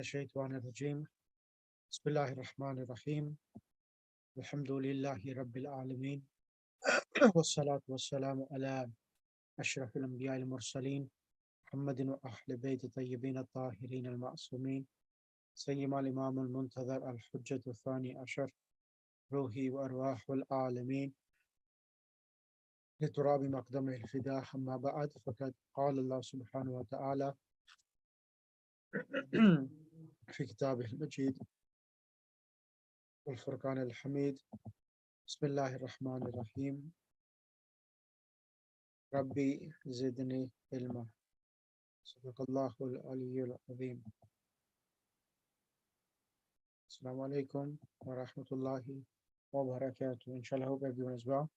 الشيطان الرجيم بسم الله الرحمن الرحيم الحمد لله رب العالمين والصلاة والسلام على أشرف الأنبياء المرسلين محمد وأهل بيت طيبين الطاهرين المعصومين سيما الإمام المنتظر الحجة الثاني عشر روحي وأرواح العالمين لتراب مقدمه الفداء أما بعد فقد قال الله سبحانه وتعالى في كتابه المجيد والفرقان الحميد بسم الله الرحمن الرحيم ربي زدني علما صدق الله العلي العظيم. Assalamu alaikum wa rahmatullahi wa barakatuh. Inshallah, I hope everyone is well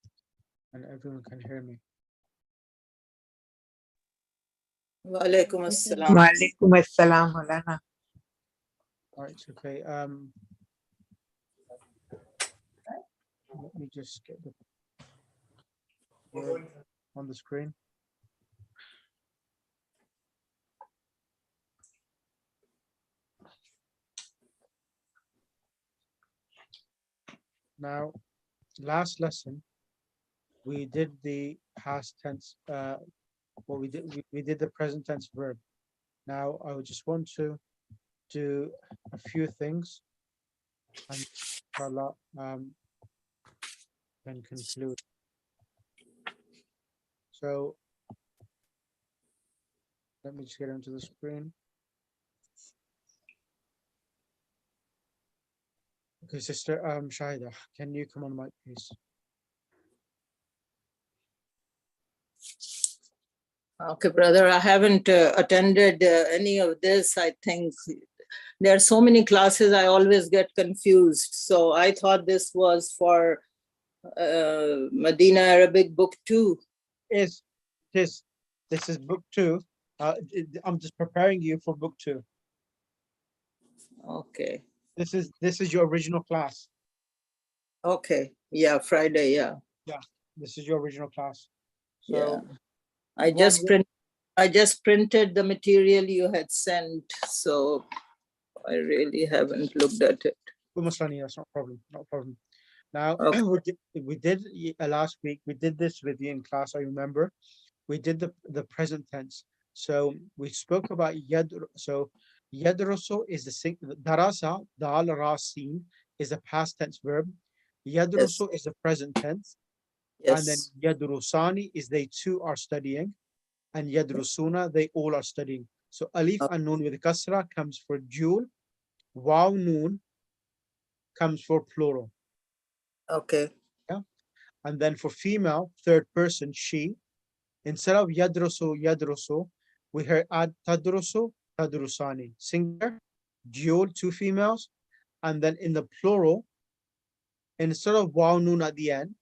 and everyone can hear me. Wa alaikum assalam. Walaikum assalam, Maulana. All right, okay. Let me just get the word on the screen. Now, last lesson, we did the past tense, we did the present tense verb. Now, I would just want to do a few things and inshallah, can conclude. So, let me just get into the screen. Okay, Sister Shahida, can you come on mic, please? Okay, brother, I haven't attended any of this. I think there are so many classes, I always get confused. So I thought this was for Madinah Arabic Book 2. This is book 2. I'm just preparing you for book 2. Okay. This is your original class. Okay. Yeah, Friday. Yeah. Yeah, this is your original class. So yeah. I just printed the material you had sent, so I really haven't looked at it. That's not a problem. No problem. Now, Okay. we did last week. We did this with you in class. I remember. We did the present tense. So we spoke about yad. So yadrusu is the darasa dal rasin is the past tense verb. Yadrusu is the present tense. Yes. And then yadrusani is they two are studying, and yadrusuna they all are studying. So alif and nun with kasra comes for dual. Waw nun comes for plural. Okay. Yeah. And then for female, third person, she, instead of yadrusu, we heard add tadrusu, tadrusani. Singular, dual, two females. And then in the plural, instead of waw nun at the end,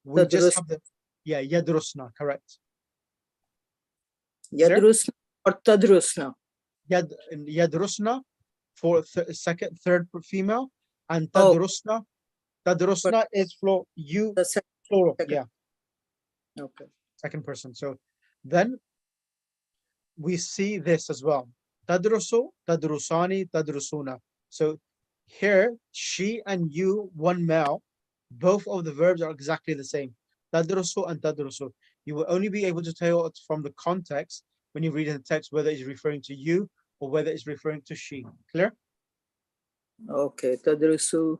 we just have the, yadrusna, correct. Yadrusna or tadrusna? Yadrusna for third female, and tadrusna. Tadrusna is for you, plural. Yeah. Okay. Second person. So then we see this as well. Tadrusu, tadrusani, tadrusuna. So here, she and you, one male, both of the verbs are exactly the same. Tadrusu and tadrusu. You will only be able to tell from the context when you read in the text whether it's referring to you or whether it's referring to she. Clear? Okay. Tadrusu.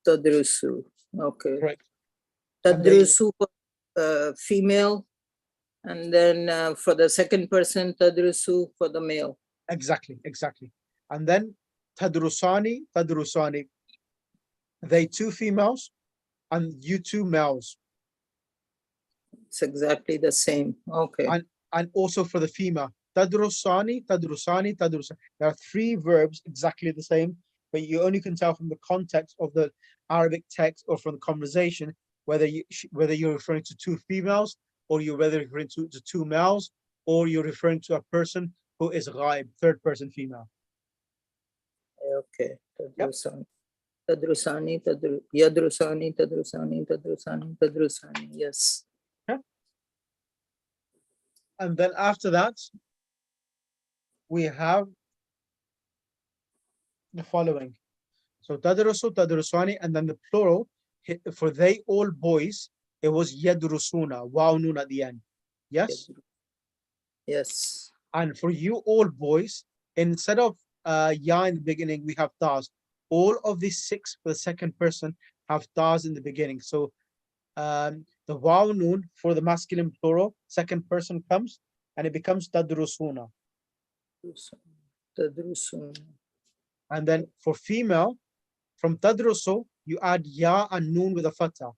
Tadrusu. Okay. Right. Tadrusu female, and then for the second person, tadrusu for the male. Exactly. And then tadrusani, they two females and you two males. It's exactly the same. Okay. And also for the female, tadrusani. There are three verbs exactly the same, but you only can tell from the context of the Arabic text or from the conversation whether you're referring to two females or you're referring to two males or you're referring to a person who is ghaib, third person female. Okay. Tadrusani. Tadrusani, yadrusani, tadrusani. Yes. Okay. And then after that, we have the following. So tadrusu, tadrusani, and then the plural, for they all boys, it was yadrusuna, waw nun at the end. Yes? Yes. And for you all boys, instead of ya in the beginning, we have tas. All of these six for the second person have tas in the beginning. So the waw nun for the masculine plural, second person comes and it becomes tadrusuna. Tadrusun. And then for female, from tadrusu, you add ya and noon with a fatha.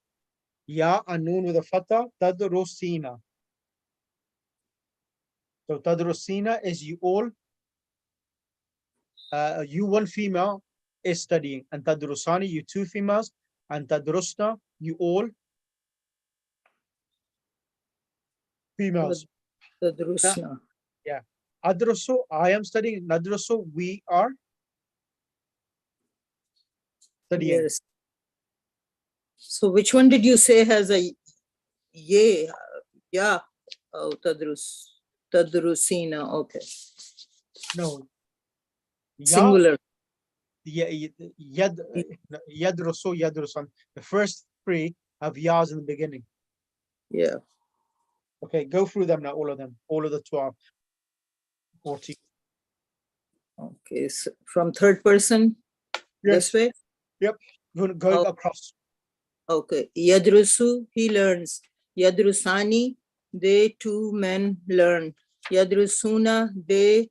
Ya and noon with a fatha, tadrusina. So tadrusina is you all, you one female is studying, and tadrusani, you two females, and tadrusna, you all females. Tadrusna. Yeah. Adrusu, I am studying. Nadrusu, we are studying. Yes. So which one did you say has a ye? Yeah. Oh, Tadrusina. Okay. No. Ya, Singular. yadrusu, yadrusan. The first three have yas in the beginning. Yeah. Okay, go through them now, all of them, all of the 12, 14. Okay. So from third person this way. Yep. Going Oh. across. Okay. Yadrusu, he learns. Yadrusani, they two men learn. Yadrusuna, they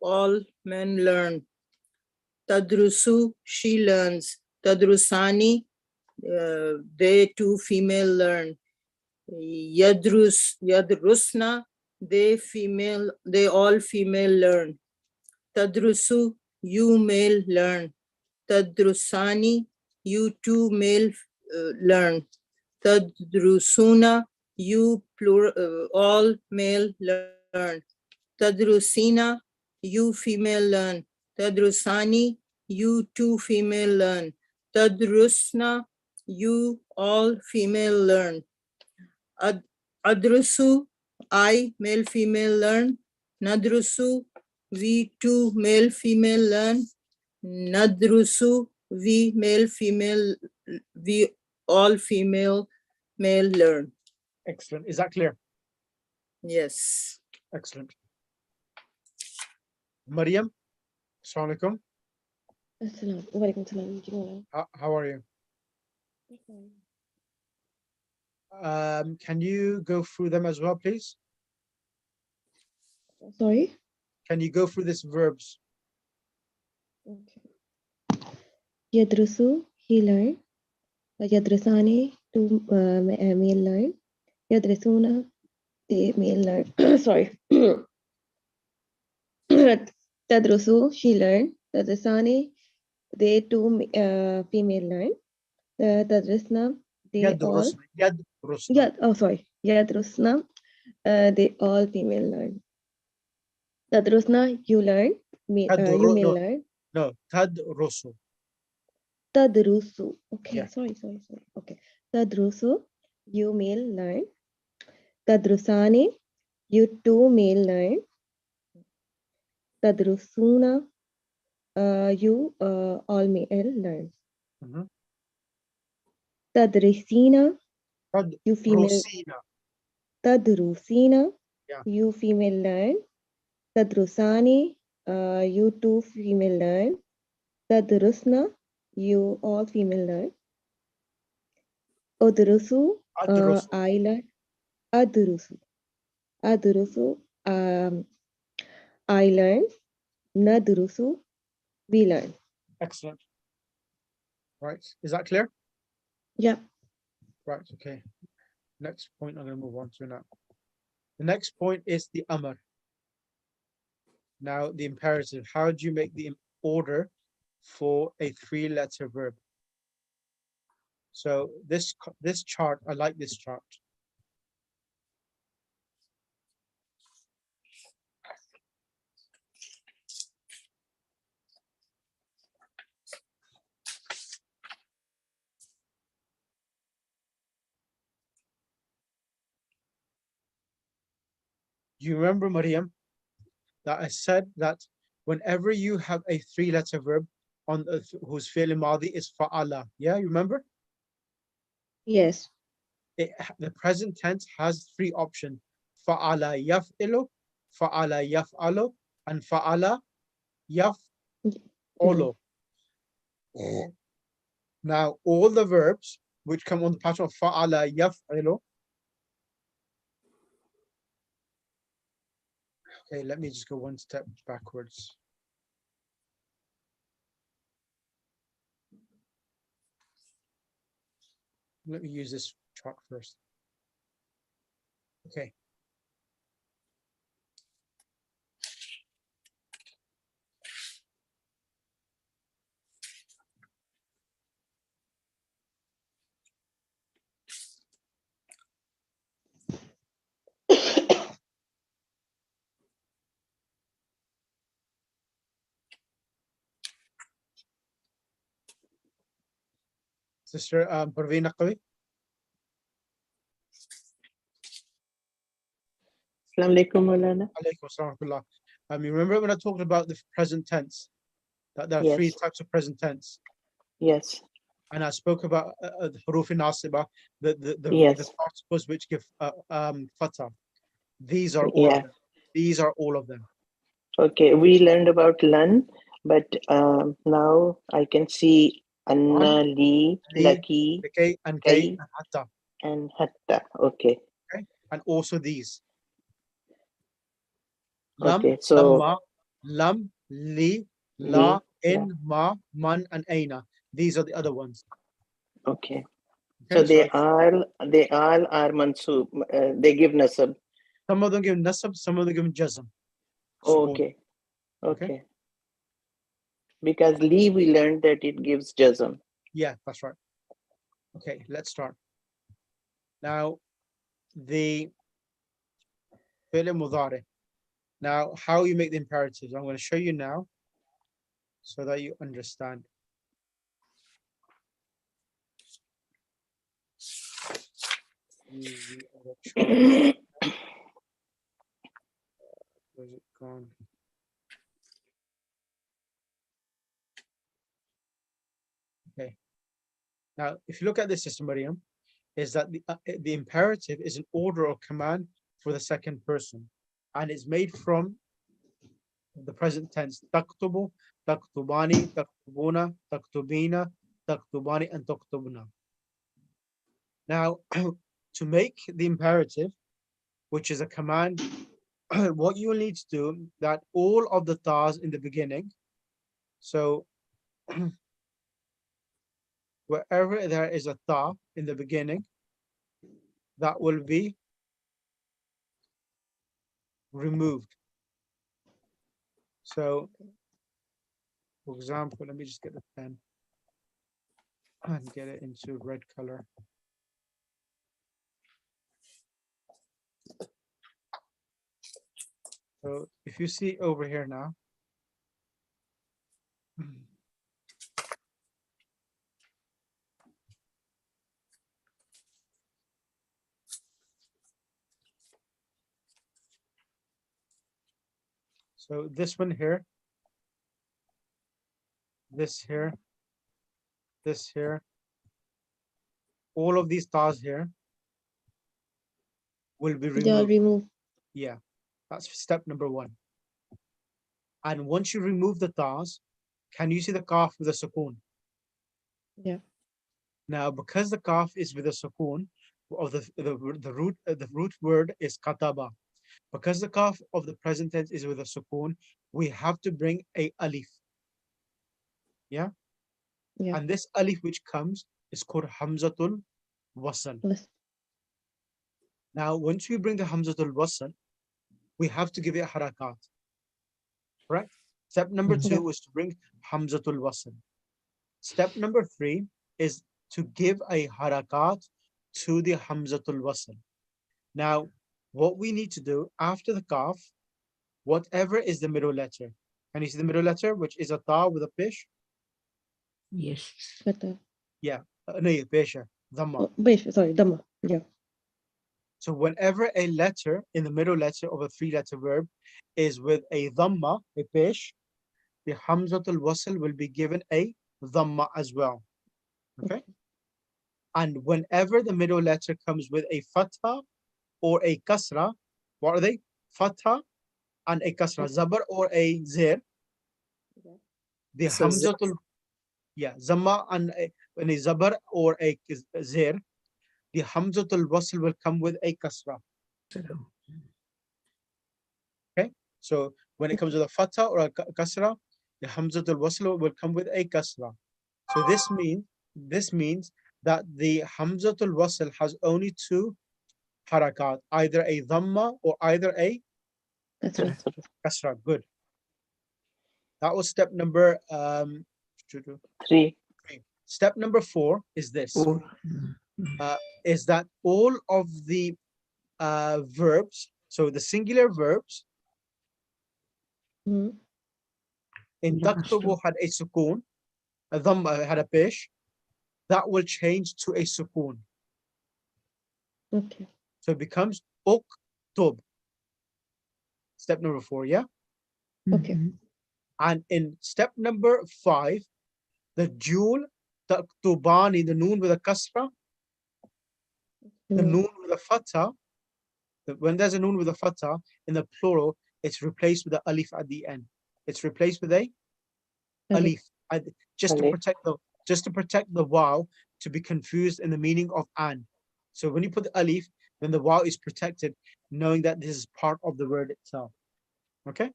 all men learn. Tadrusu, she learns. Tadrusani, they two female learn. Yadrusna, they all female learn. Tadrusu, you male learn. Tadrusani, you two male learn. Tadrusuna, you all male learn. Tadrusina, you female learn. Tadrusani, you two female learn. Tadrusna, you all female learn. Adrusu, I male female learn. Nadrusu, we two male female learn. Nadrusu, we male female, we all female male learn. Excellent. Is that clear? Yes. Excellent. Maryam, assalamu alaikum. Assalam. Walaikum salam. Ji Maulana. How are you? Can you go through them as well, please? Sorry? Can you go through these verbs? Okay. Yadrusu, he learned. Yadrasani, two male learn. Yadrusuna, they male learn. Sorry. Tadrusu, she learned. Tadrasani, they two female learn. Tadrusna, they all. Yadrusna. Sorry. Yadrusna, they all female learn. Tadrusna, you learn. You may learn. No, tadrusu. Tadrusu. Okay, Yeah. sorry. Okay. Tadrusu, you may learn. Tadrusani, you two may learn. Tadrusuna, you all may learn. Mhm. Tadrisina, you female. Tadrusina. Tadrusina, Yeah. you female learn. Tadrusani, you two female learn. Tadrusna, you all female learn. Adrusu, Adrusu. I learn. Adrusu. Adrusu, I learn. Nadrusu, we learn. Excellent. Right. Is that clear? Yeah. Right. Okay. Next point I'm going to move on to now. The next point is the amr. Now, the imperative. How do you make the order for a three-letter verb? So this chart, I like this chart. You remember, Maryam, that I said that whenever you have a three-letter verb on whose fi'l madi is fa'ala, yeah, you remember? Yes. The present tense has three options: fa'ala yaf'ilu, fa'ala yaf'alu, and fa'ala yaf'ulu. Now, all the verbs which come on the pattern of fa'ala yaf'ilu. Okay, let me just go one step backwards. Let me use this chart first. Okay. Sister Parveena Qawi. Assalamu alaikum, Maulana. Alaykum assalam wa rahmatullah. You remember when I talked about the present tense, that there are three Yes. types of present tense, Yes. and I spoke about the huruf nasiba, the Yes. particles which give fatha. These are all Yeah. of them. These are all of them. Okay. We learned about lan, but now I can see anna, li, Li, laki, okay, and kai, kay, and hatta. and hatta. Okay. Okay, and also these. Lam, Okay. So lamma, lam, li, la, li, in, ma, man, and aina. These are the other ones. okay. Okay, So they all are mansub. They give nasab. some of them give nasab, some of them give jazm. Sukoon. Okay. Okay. Okay. Because li we learned that it gives jazm. Yeah, that's right. Okay, let's start. Now, the fi'l mudari. Now, how you make the imperatives, I'm going to show you now so that you understand. Use the other chart. Where's it gone? Okay. Now, if you look at this system, Mariam, is that the imperative is an order or command for the second person, and it's made from the present tense. Taktubu, taktubani, taktubuna, taktubina, taktubani, and taktubuna. Now, to make the imperative, which is a command, what you will need to do that all of the tas in the beginning, so wherever there is a ta in the beginning, that will be removed. So, for example, let me just get the pen and get it into red color. So if you see over here now, so this one here, this here, this here, all of these stars here will be They all removed. remove. Yeah, that's step number one. And once you remove the stars, can you see the kaf with a sukoon? Yeah. Now, because the kaf is with a sukoon, of the root word is kataba. Because the kaf of the present tense is with a sukoon, we have to bring a alif. Yeah. Yeah. And this alif which comes is called hamzatul wasl. Yes. Now, once we bring the hamzatul wasl, we have to give it harakat. Correct? Step number two Yeah. is to bring hamzatul wasl. Step number three is to give a harakat to the hamzatul wasl. Now, what we need to do after the kaf, whatever is the middle letter. Can you see the middle letter, which is a ta with a pish? Yes. But Yeah, no, pesha, dhamma. sorry, Dhamma. Yeah. So whenever a letter in the middle letter of a three-letter verb is with a dhamma, a pesh, the hamzatul wasl will be given a dhamma as well. Okay. And whenever the middle letter comes with a fatha or a kasra, what are they? Fatha and a kasra, zabar or a zir. The So hamzatul, yeah, zamma and when a zabar or a zir, the hamzatul wasl will come with a kasra. Okay, so when it comes to the fatha or a kasra, the hamzatul wasl will come with a kasra. So this means that the hamzatul wasl has only two harakat, either a dhamma or either a Kasra. kasra. Good. That was step number 3. three. Step number 4 is this: is that all of the verbs, so the singular verbs Mhm. in taktubu had a sukoon, a dhamma had a pesh, that will change to a sukoon. Okay. So it becomes uktub. Step number 4, yeah? Okay. And in step number 5, the jul, taktubani, the noon with a kasra, the Mhm. noon with a fatha, when there's a noon with a fatha in the plural, it's replaced with an alif at the end. It's replaced with a alif, just to Alif. protect the wow to be confused in the meaning of an. So when you put the alif, then the wow is protected, knowing that this is part of the word itself. Okay.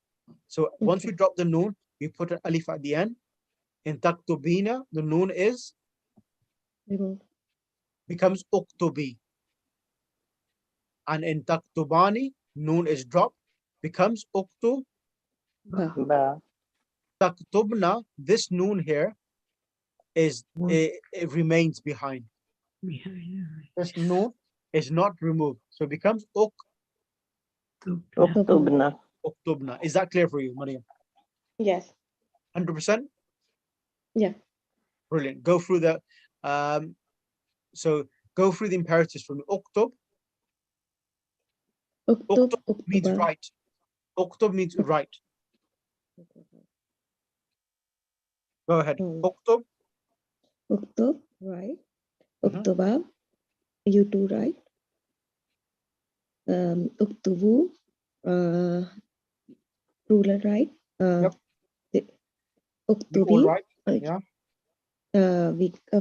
So once we drop the noon, we put an alif at the end. In taktubina, the noon is Remove. becomes uktubi. And in taktubani, noon is dropped, becomes uktu. Ba. Ba. Taktubna, this noon here is it remains behind. This noon is not removed, so it becomes Uktubna. uktubna. Is that clear for you, Maria? Yes. 100%. Yeah. Brilliant. Go through the so go through the imperatives from uktub. Uktub. Uktub means Uktuba. right. Uktub means right. Go ahead. Uktub. Uktub. Right. Mhm. Uktuba. You too, right? Uktubu. Plural, right? Yep. The- You all Uktubi. right? Yeah.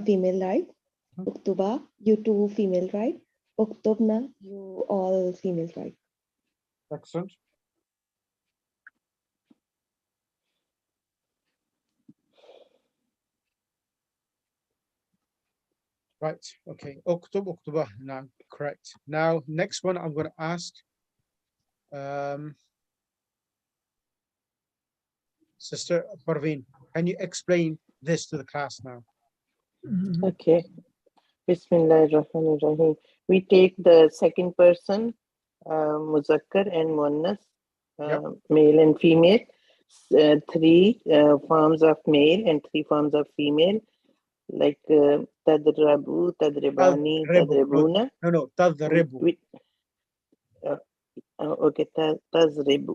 Female, right? Mhm. Uktuba. You two female, right? Uktubna. You all female, right? Excellent. Right. Okay. Uktub, uktuba. Now, correct. Now, next one I'm going to ask Sister Parveen. Can you explain this to the class now? Okay. Bismillahirrahmanirrahim. We take the second person, Muzakkar and Muannas, Yep. male and female, three forms of male and three forms of female, like Tadrabu, Tadribani, Tadribu. Tadribuna. No. Tadribu. Okay, Tazribu,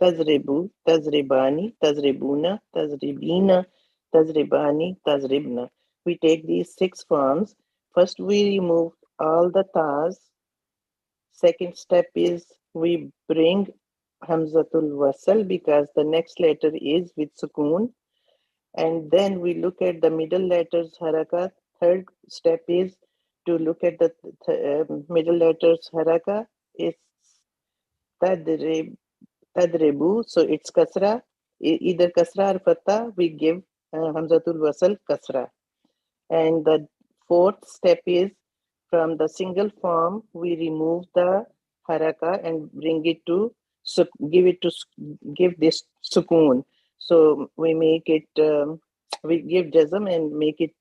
Tazribu, Tazribani, Tazribuna, Tazribina, Tazribani, Tazribna. We take these 6 forms. First, we remove all the tas. Second step is we bring Hamzatul Wasal because the next letter is with Sukoon. And then we look at the middle letters Haraka. Third step is to look at the middle letters Haraka. It's Tadribu, so it's kasra. Either kasra or fatha, we give Hamzatul Wasal kasra. And the fourth step is from the single form, we remove the haraka and bring it to give this sukoon. So we make it we give jazm and make it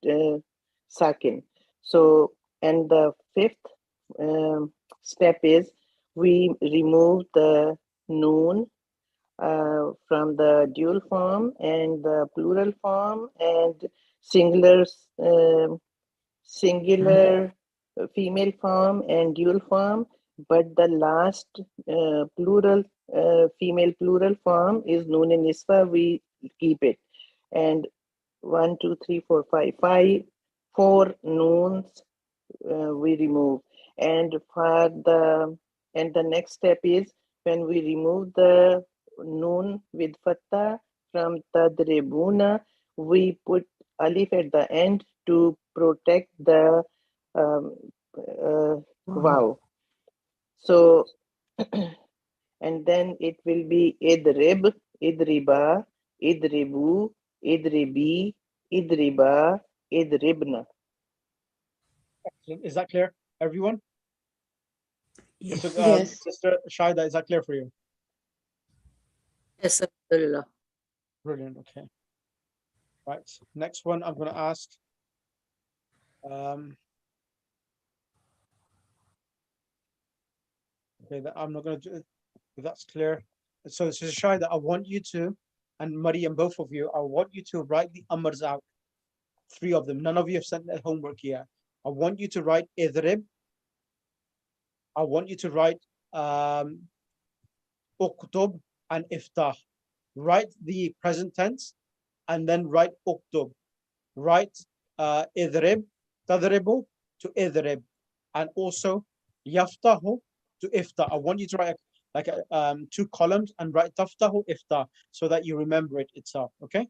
sakin. So and the fifth step is we remove the noon from the dual form and the plural form and singular singular female form and dual form but the last female plural form is Noon and Niswa. We keep it. And 1, 2, 3, 4, 5. 4 noons we remove. And the next step is when we remove the noon with fatha from tadribuna, we put alif at the end to protect the um, wow. So, and then it will be idrib, idriba, idribu, idribi, idriba, idribna. Excellent. Is that clear, everyone? Yes. So, Yes. Sister Shaida, is that clear for you? Yes, Alhamdulillah. Brilliant. Okay. Right. Next one I'm going to ask. Okay, I'm not going to do it. If that's clear. So, Sister Shaida, I want you to, and Maryam, both of you, I want you to write the amrs out. 3 of them. None of you have sent their homework yet. I want you to write idrib. I want you to write uktub and iftah. Write the present tense and then write uktub. Write idrib, tadribu to idrib, and also yaftahu to iftah. I want you to write like 2 columns and write taftahu iftah so that you remember it itself. Okay?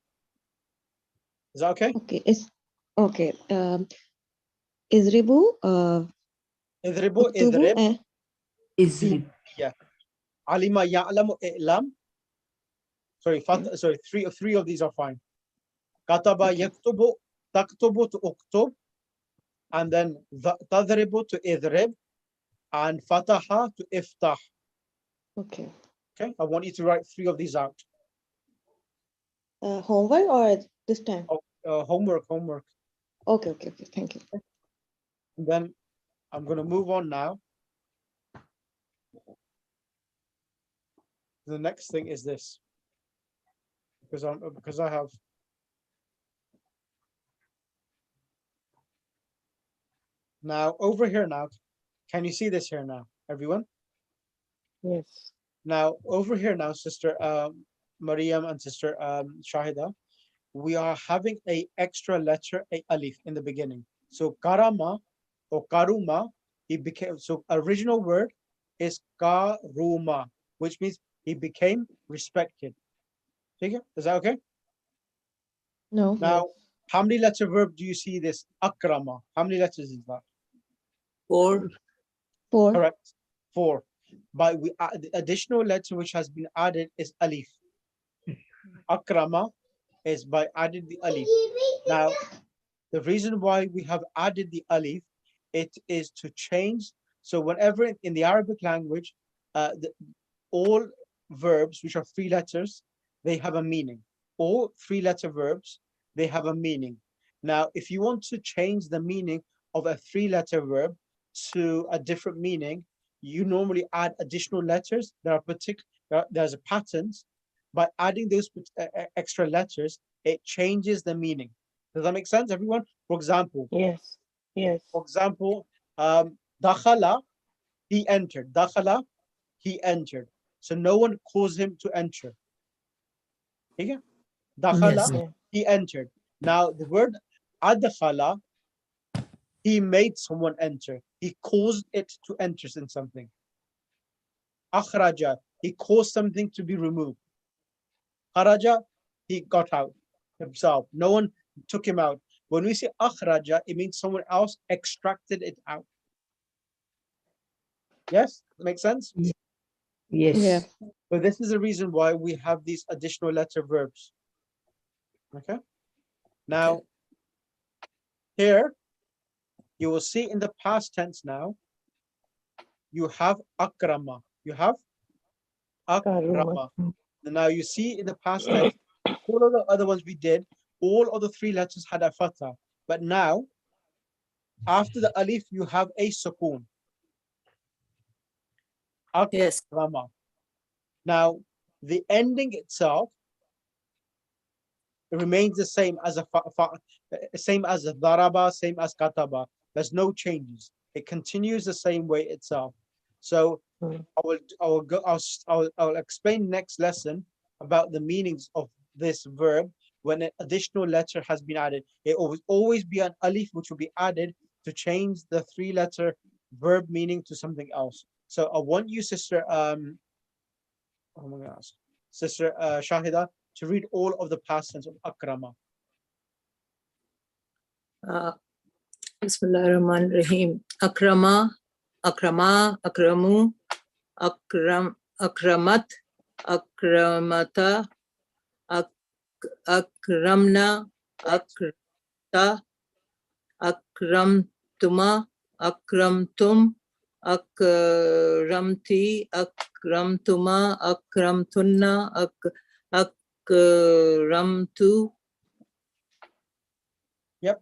Is that okay? Okay. It's okay. Izribu, Idribu, Uktubu, idrib, and Izrib. yeah. Alima ya'lamu i'lam. Sorry, sorry, three of these are fine. Kataba Okay. yaktubu, taktubu to uktub, and then tadribu to idrib, and fataha to iftah. Okay. Okay, I want you to write 3 of these out. Homework or this time? Homework. Okay. Thank you. And then I'm going to move on now. The next thing is this, because I have now over here now. Can you see this here now, everyone? Yes. Now over here now, Sister Maryam and Sister Shahida, we are having a extra letter, a alif in the beginning. So karama or karuma, he became, so original word is karuma, which means he became respected. Okay? Is that okay? No. Now, how many letter verb do you see this akrama? How many letters is that? 4. 4. Correct. 4. But the additional letter which has been added is alif. Akrama is by adding the alif. Now, the reason why we have added the alif, it is to change. So whenever in the Arabic language, all verbs which are 3 letters, they have a meaning. All 3-letter verbs, they have a meaning. Now, if you want to change the meaning of a 3-letter verb to a different meaning, you normally add additional letters. There's a patterns. By adding those extra letters, it changes the meaning. Does that make sense, everyone? For example, Yes. dakhala, he entered. Dakhala, he entered. So no one caused him to enter. Okay? Dakhala, Yes. he entered. Now the word adkhala, he made someone enter. He caused it to enter in something. Akhraja, he caused something to be removed. Kharaja, he got out himself. No one took him out. When we say akhraja, it means someone else extracted it out. Yes, makes sense? Yes. Yeah. So this is the reason why we have these additional letter verbs. Okay. Now, here, you will see in the past tense now, you have akrama. You have akrama. Now you see in the past tense, all of the other ones we did, all of the 3 letters had a fatha. But now, after the alif, you have a sukoon. Yes. Akrama. Now, the ending itself remains the same as a daraba, same as kataba. There's no changes. It continues the same way itself. So Mm. I'll explain next lesson about the meanings of this verb when an additional letter has been added. It will always be an alif which will be added to change the 3-letter verb meaning to something else. So I want you, sister, oh my gosh, sister Shahida, to read all of the past tense of akrama. Bismillahirrahmanirrahim. Akrama, akrama, akramu, akramat, akramata, akramna, akramta, akramtuma, akramtum, akramti, akramtuma, akramtunna, akramtu. Yep.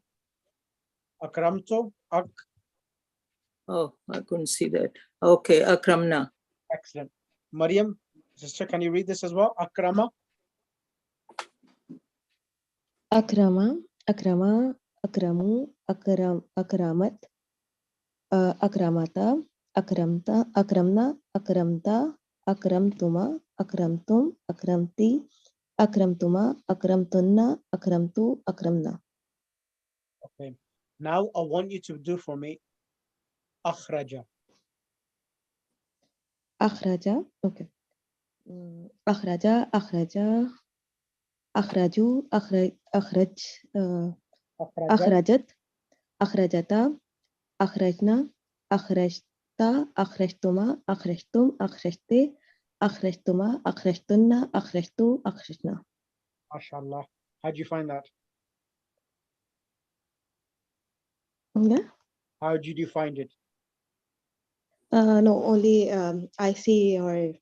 Akramto, Oh, I couldn't see that. Okay, akramna. excellent. Maryam, sister, can you read this as well? Akrama, Akrama, akrama, akramu, akramat, akramata, akramta, akramna, akramta, akramtuma, akramtum, akramti, akramtuma, akramtunna, akramtu, akramna. okay. Now I want you to do for me akhraja. Akhraja, okay. Akhraja, akhraja, akhraju, akhraj, Akhraja, akhrajat, akhrajata, akhrajna, akhrajta, akhrajtuma, akhrajtum, akhrajte, akhrajtuma, akhrajtunna, akhrajtu, akhrajna. mashallah. How'd you find that? Yeah. How did you find it? No, only I see your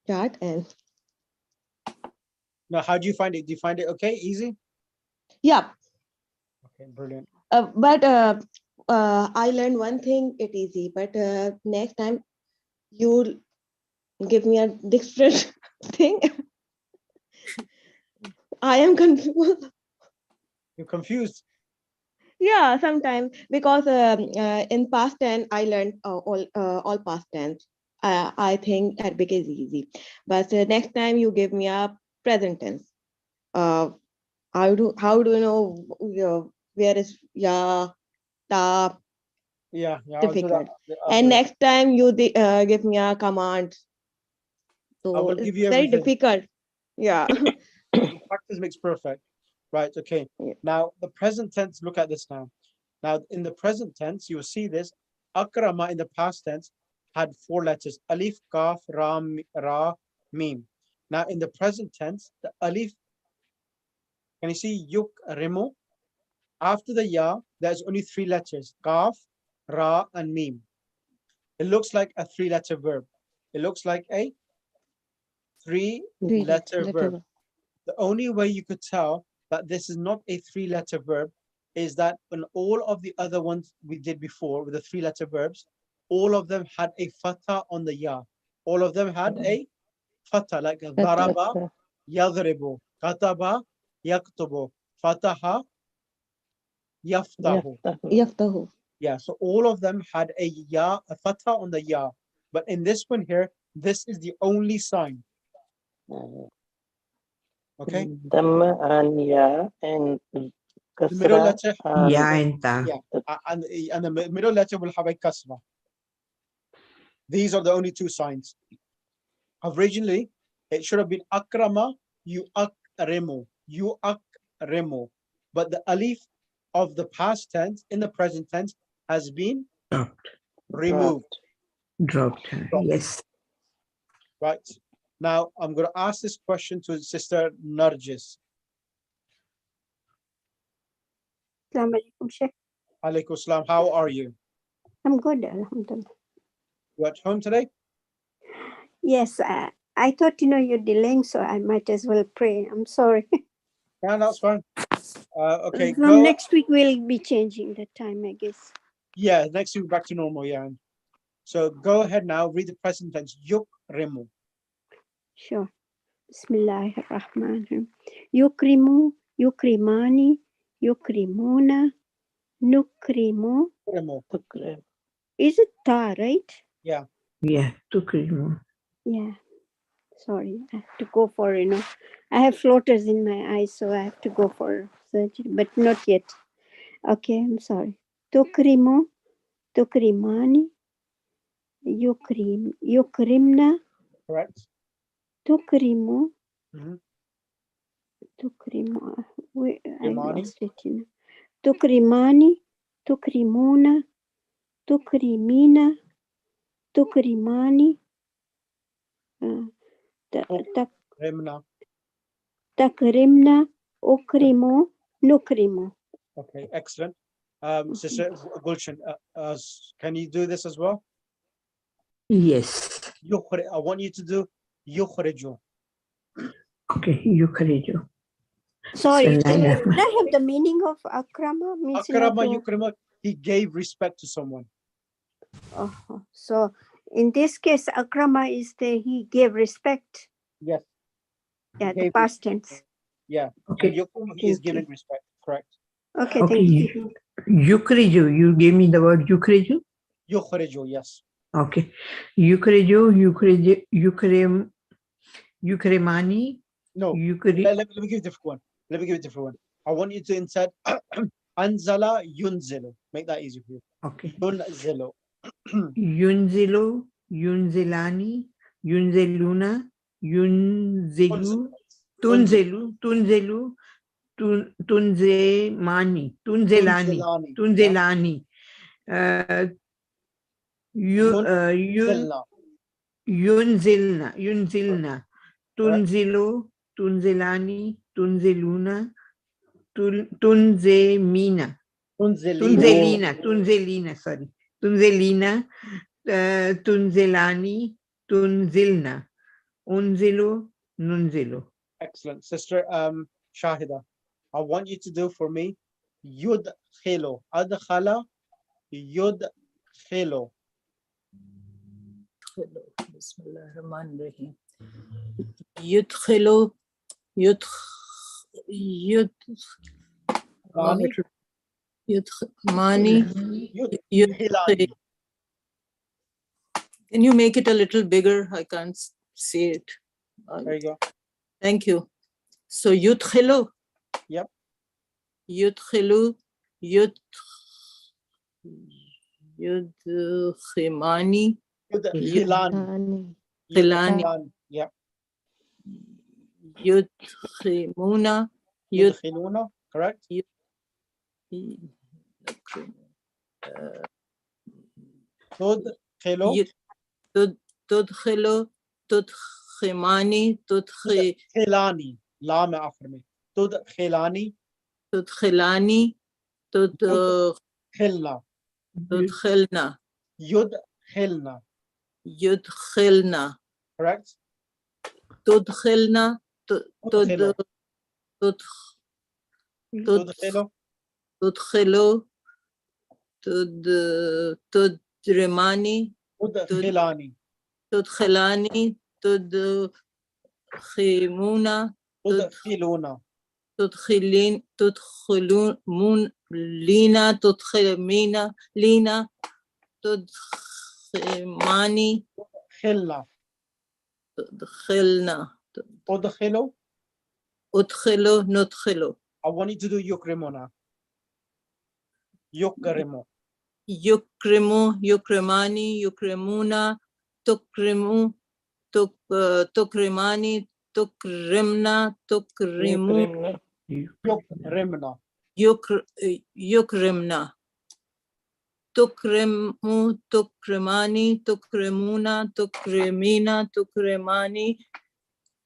chart and No, how do you find it? Do you find it okay, easy? yeah. Okay, brilliant. But I learned one thing, it easy. But next time you give me a different thing. I am confused. You're confused. Yeah, sometimes because in past tense I learned all past tense. I think Arabic is easy, but next time you give me a present tense. How do you know where is ya ta Yeah, I'll do that. difficult? I'll And do it. next time you give me a command, I so will it's give you very everything. difficult. Yeah. Practice makes perfect. Right, okay. Yeah. Now, the present tense, look at this now. Now, in the present tense, you'll see this. Akrama in the past tense had 4 letters. Alif, kaf, ra, mim. Now, in the present tense, the alif, can you see yuk, remo? After the ya, there's only 3 letters. Kaf, ra, and mim. It looks like a 3-letter verb. It looks like a 3-letter verb. The only way you could tell that this is not a 3-letter verb is that in all of the other ones we did before with the 3-letter verbs, all of them had a fatha on the ya. All of them had a fatha, like daraba, yadribu, kataba, yaktubu, fataha, yaftahu. Yaftahu. Yeah, so all of them had a ya, a fatha on the ya. But in this one here, this is the only sign. Okay? Dhamma and ya and The middle kasra letter, Ya and ta. yeah, and the middle letter will have a kasra. These are the only 2 signs. Originally, it should have been akrama, you akremu, but the alif of the past tense in the present tense has been Dropped. removed. Dropped. Yes. Right. Now, I'm going to ask this question to Sister Narjis. Assalamu alaikum, Sheikh. Alaikum salam. How are you? I'm good, alhamdulillah. You at home today? Yes, I thought, you're delaying, so I might as well pray. I'm sorry. Yeah, that's fine. Okay, From go. next week, we'll be changing the time, I guess. Yeah, next week back to normal, yeah. So go ahead now, read the present tense. Yukrimu. Sure. Bismillahirrahmanirrahim. Yukrimu, yukrimani, yukrimuna, nukrimu. Yukrimu. Tukrim. Is it ta, right? Yeah. Yeah, tukrimu. Yeah. Sorry, I have to go for, I have floaters in my eyes, so I have to go for surgery, but not yet. Okay, I'm sorry. Tukrimu, tukrimani, yukrimna, Correct. tukrimu, Mhm. tukrimu. Wait, I Imani. lost it, Tukrimani, tukrimuna, tukrimina, tukrimani, Remna. takrimna, ukrimu, nukrimu. Okay, excellent. Sister Gulshan, can you do this as well? Yes. I want you to do yukhriju. Okay, yukriju. Sorry, Bismillah. can I have the meaning of akrama? Means, Akrama yukrima, he gave respect to someone. So in this case, akrama is he gave respect. Yes. Yeah, the Gave past tense. Yeah. Okay. And yukrim, he is Thank giving you. respect. Correct. Okay, Okay, thank you. yukriju. You gave me the word yukriju. Yukhriju, yes. Okay. Yukriju, yukrimani, No. Let me give a different one. Let me give a different one. I want you to insert anzala yunzilu. Make that easy for you. Okay. Yunzilu. Yunzilu, yunzilani, yunziluna, yunzilu, tunzelu, tunzemani, Tunzilani. tunzelani. Yunzilna. Yunzilna, tunzilu, tunzelani, tunzeluna, tunzemina, tunzelina, sorry, tunzelina, tunzelani, tunzilna, unzilu, nunzilu. Excellent. Sister Shahida, I want you to do for me yudkhilu. Adkhala yudkhilu. Bismillahirrahmanirrahim. Yudkhilu, Mani. Mani. Yudkhilani. Can you make it a little bigger? I can't see it. There you go. Thank you. So yudkhilu. Yep. Yudkhilu, yudkhimani, Yudkhilani. Khilani. Yep. Yudkhimuna, Yudkhiluna. Correct. Tudkhilu. Tudkhilu, tudkhimani, Tudkhilani. Lam after me. Tudkhilani. tudkhilani, Tudkhilna. tudkhilna, Yudkhilna. yudkhilna, Correct. tudkhilna, Tudkhilu. Tudkhilu. tudkhilu, tudrimani, Tudkhilani. tudkhilani, tudkhimuna, Tudkhiluna. tudkhilun, lina, tudkhimina, lina, tudkhimani, Khilna. tudkhilna, Udkhilu. udkhilu, nudkhilu. I want you to do yukrimuna. Yukrimu. Yukrimu, yukrimani, yukrimuna, tukrimu, tukrimani, tukrimna, tukrimu, Yukrimna. yukrimna, tukrimu, tukrimani, tukrimuna, tukrimina, tukrimani,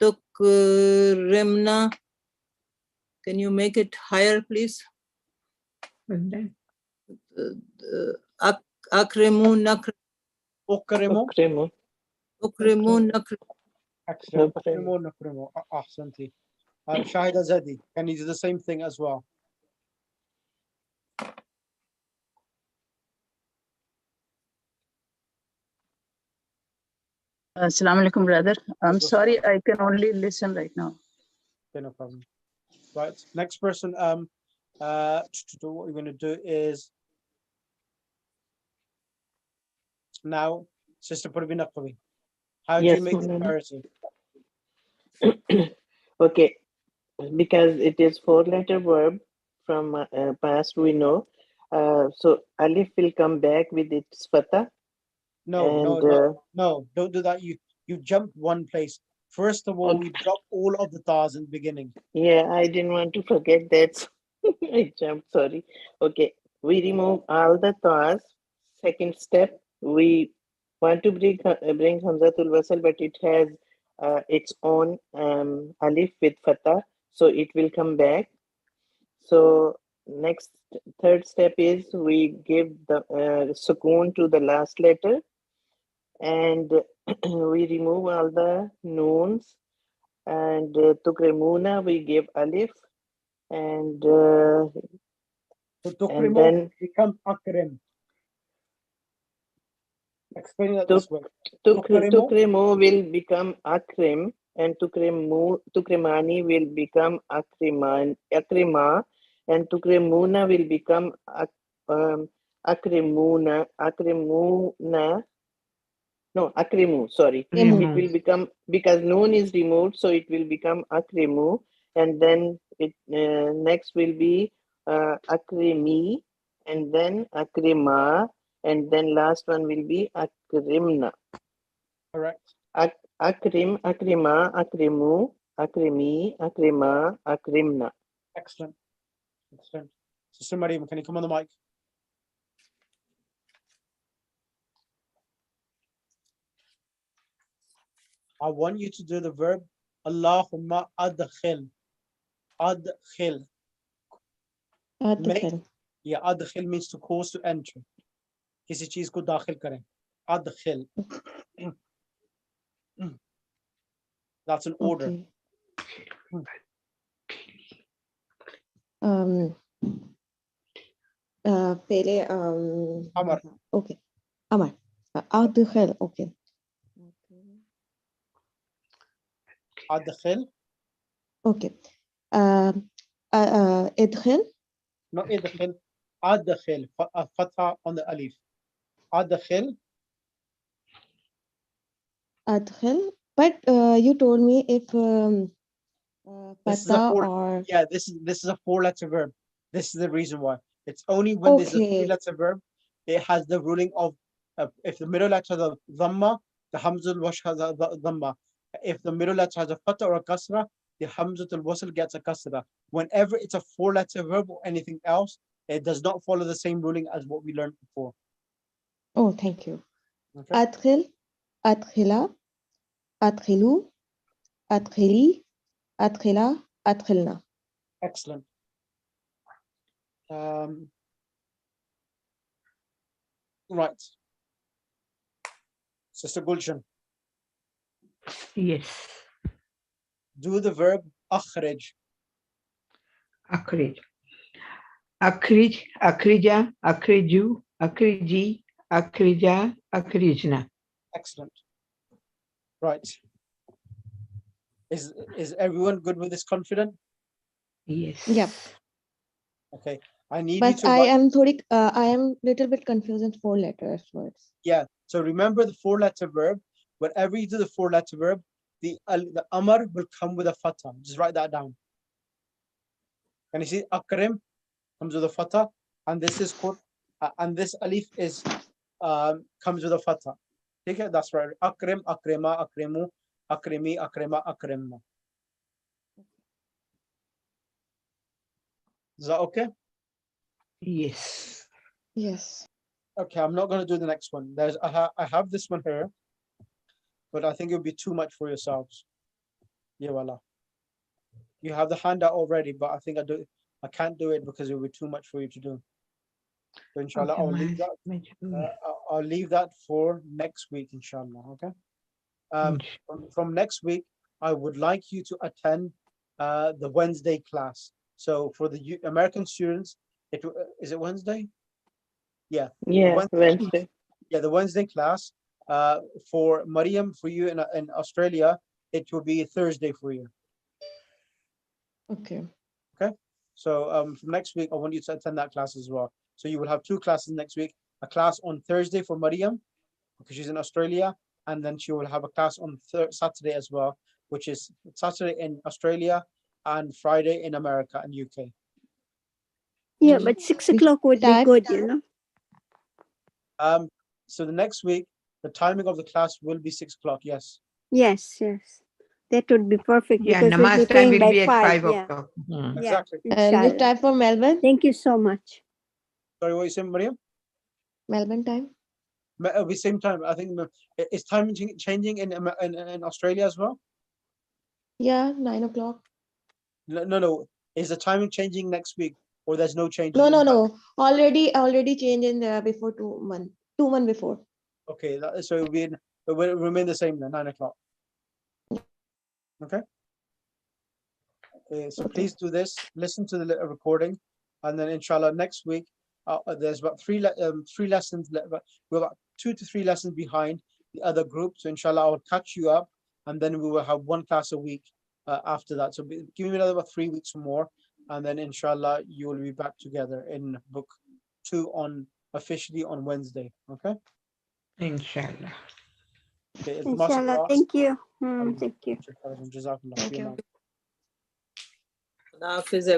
tukrimna. Can you make it higher, please? Akrimu, Ukrimu. ukrimu, Excellent. Ukrimu, nukrimu. Ahsanti. Shahida Zadi, can you do the same thing as well? Assalamu alaikum, brother. I'm sorry, I can only listen right now. Okay, no problem. Right. Next person. What we're going to do is now Sister Parveen Aqvi. How do Yes, you make the Maulana. parity? Okay, because it is four-letter verb from past we know. So alif will come back with its fatha, No, no, and no, no, don't do that. You jump one place. First of all, we okay. drop all of the tars in the beginning. Yeah, I didn't want to forget that. So I jumped, sorry. Okay, we remove all the tars. Second step, we want to bring Hamzatul Wasal, but it has its own alif with fatah, so it will come back. So next, third step is we give the sukoon to the last letter, and we remove all the noons, and tukremuna we give alif, and So and Tukrimo then becomes Akrim. Explain it tuk this way. tuk Tukrimo, tukremo will become akrim, and tukremani will become akrima, and tukremuna will become akrimuna. No, akrimu, sorry. Remo. It will become, because noon is removed, so it will become akrimu, and then it next will be akrimi, and then akrima, and then last one will be akrimna. correct. Akrim, akrima, akrimu, akrimi, akrima, akrimna. Excellent. Excellent. Sister Mariam, can you come on the mic? I want you to do the verb Allahumma adkhil. Adkhil. Make, Adkhil. yeah, adkhil means to cause to enter. किसी चीज को दाखिल करें. Adkhil. That's an order. Okay. Um. Pele. Amar. Okay. Amar. Adkhil. Okay. Adkhil. Okay. Idkhil. Not idkhil. Adkhil. A fatha on the alif. Adkhil. Adkhil. But you told me if This is a pata four. or Yeah, this is a four-letter verb. This is the reason why. It's only when there's a okay. three-letter verb, it has the ruling of if the middle letter has a dhamma, the hamzul wash has a dhamma. If the middle letter has a fatha or a kasra, the hamzatul wasl gets a kasra. Whenever it's a four-letter verb or anything else, it does not follow the same ruling as what we learned before. Oh, thank you. Okay. Adkhil. Adkhila. Adkhilu. Adkhili. Adkhila. Adkhilna. Excellent. Right. Sister Gulshan, Yes. do the verb akhrij. Akhrij. Akhrij, akhrija, akhriju, akhriji, akhrija, akhrijna. Excellent. Right. Is everyone good with this? Confident? Yes. Yep. Okay. I need you But to I write. I am little bit confused in four letters words. Yeah. So remember the four-letter verb. Whenever you do the four-letter verb, the amar will come with a fatha. Just write that down. Can you see akrim comes with a fatha, and this is called and this alif is comes with a fatha. Okay, that's right. Akrim, akrima, akrimu, akrimi, akrima, akrimna. Is that okay? Yes. Yes. Okay, I'm not going to do the next one. I have this one here, but I think it would be too much for yourselves. Yeah, voila. You have the handout already, but I think I can't do it because it would be too much for you to do. So inshallah, Okay, I'll leave that for next week, inshallah. Okay. From next week, I would like you to attend the Wednesday class. So for the American students, is it Wednesday? Yeah. Yeah, Wednesday. Yeah, the Wednesday class. For Mariam, for you in Australia, it will be Thursday for you. Okay. Okay. So from next week, I want you to attend that class as well. So you will have two classes next week. A class on Thursday for Mariam, because she's in Australia, and then she will have a class on Saturday as well, which is Saturday in Australia and Friday in America and UK. Yeah, but 6 o'clock would be Time? good, you know. So the next week, the timing of the class will be 6 o'clock. Yes. Yes, yes. That would be perfect Yeah, because we'll namaz be time praying will by be at 5 yeah. o'clock. Yeah, Exactly. And which inshallah. time for Melbourne? Thank you so much. Sorry, what you saying, Mariam? Melbourne time? It'll be same time. I think is time changing in Australia as well? Yeah, 9 o'clock. No. Is the timing changing next week, or there's no change? No. Already changed in before 2 months. 2 months before. Okay, so it will remain the same then, 9 o'clock. Okay. So Okay. please do this. Listen to the recording, and then inshallah next week, there's about three lessons. We're about 2 to 3 lessons behind the other group. So inshallah, I will catch you up, and then we will have 1 class a week after that. So give me another about 3 weeks or more, and then inshallah you will be back together in book 2 officially on Wednesday. Okay. Inshallah. Okay. Inshallah. Thank you. Thank you. Jazakallah. Thank you. Allah Hafiz,